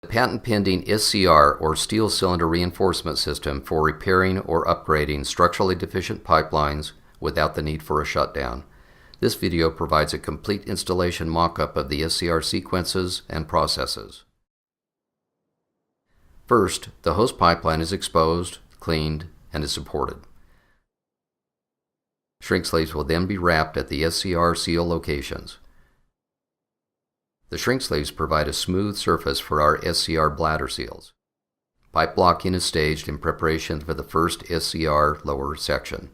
Patent Pending SCR or Steel Cylinder Reinforcement System for repairing or upgrading structurally deficient pipelines without the need for a shutdown. This video provides a complete installation mock-up of the SCR sequences and processes. First, the hose pipeline is exposed, cleaned, and is supported. Shrink sleeves will then be wrapped at the SCR seal locations. The shrink sleeves provide a smooth surface for our SCR bladder seals. Pipe blocking is staged in preparation for the first SCR lower section.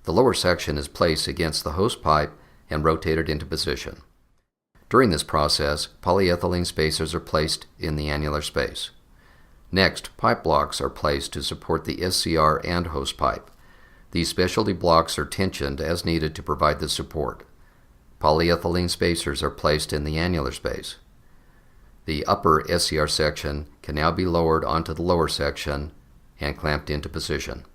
The lower section is placed against the hose pipe and rotated into position. During this process, polyethylene spacers are placed in the annular space. Next, pipe blocks are placed to support the SCR and hose pipe. These specialty blocks are tensioned as needed to provide the support. Polyethylene spacers are placed in the annular space. The upper SCR section can now be lowered onto the lower section and clamped into position.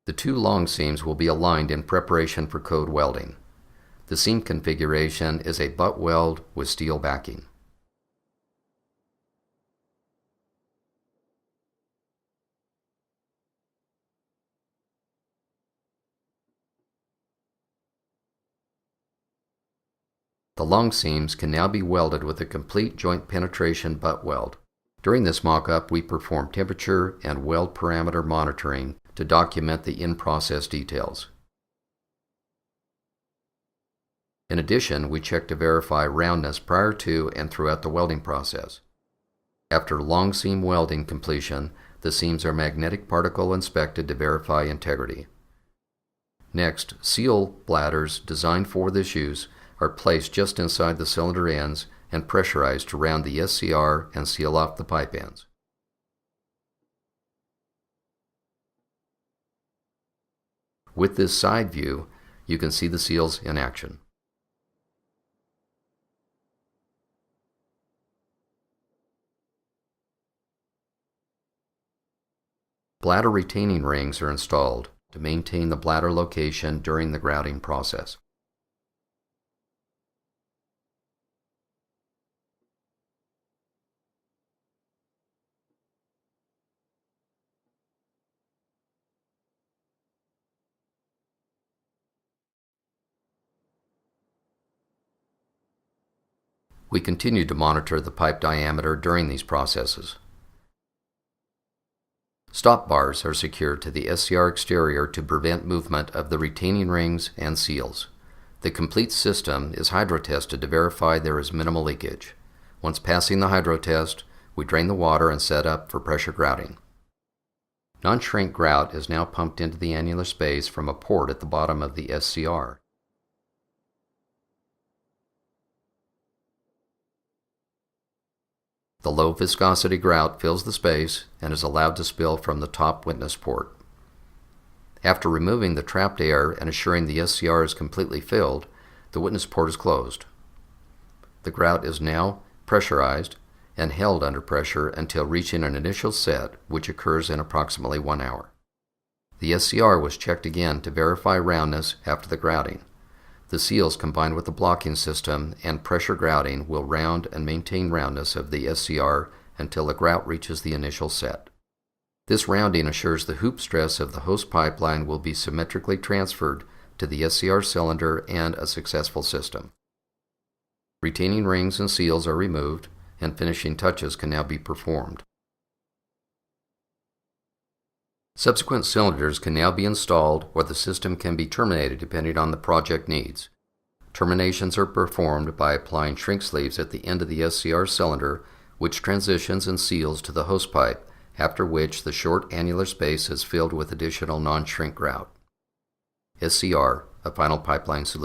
The two long seams will be aligned in preparation for code welding. The seam configuration is a butt weld with steel backing. The long seams can now be welded with a complete joint penetration butt weld. During this mock-up, we perform temperature and weld parameter monitoring to document the in-process details. In addition, we check to verify roundness prior to and throughout the welding process. After long seam welding completion, the seams are magnetic particle inspected to verify integrity. Next, seal bladders designed for this use are placed just inside the cylinder ends and pressurized to round the SCR and seal off the pipe ends. With this side view, you can see the seals in action. Bladder retaining rings are installed to maintain the bladder location during the grouting process. We continue to monitor the pipe diameter during these processes. Stop bars are secured to the SCR exterior to prevent movement of the retaining rings and seals. The complete system is hydro-tested to verify there is minimal leakage. Once passing the hydro test, we drain the water and set up for pressure grouting. Non-shrink grout is now pumped into the annular space from a port at the bottom of the SCR. The low viscosity grout fills the space and is allowed to spill from the top witness port. After removing the trapped air and assuring the SCR is completely filled, the witness port is closed. The grout is now pressurized and held under pressure until reaching an initial set, which occurs in approximately 1 hour. The SCR was checked again to verify roundness after the grouting. The seals combined with the blocking system and pressure grouting will round and maintain roundness of the SCR until the grout reaches the initial set. This rounding assures the hoop stress of the hose pipeline will be symmetrically transferred to the SCR cylinder and a successful system. Retaining rings and seals are removed and finishing touches can now be performed. Subsequent cylinders can now be installed or the system can be terminated depending on the project needs. Terminations are performed by applying shrink sleeves at the end of the SCR cylinder, which transitions and seals to the hose pipe, after which the short annular space is filled with additional non-shrink grout. SCR, a final pipeline solution.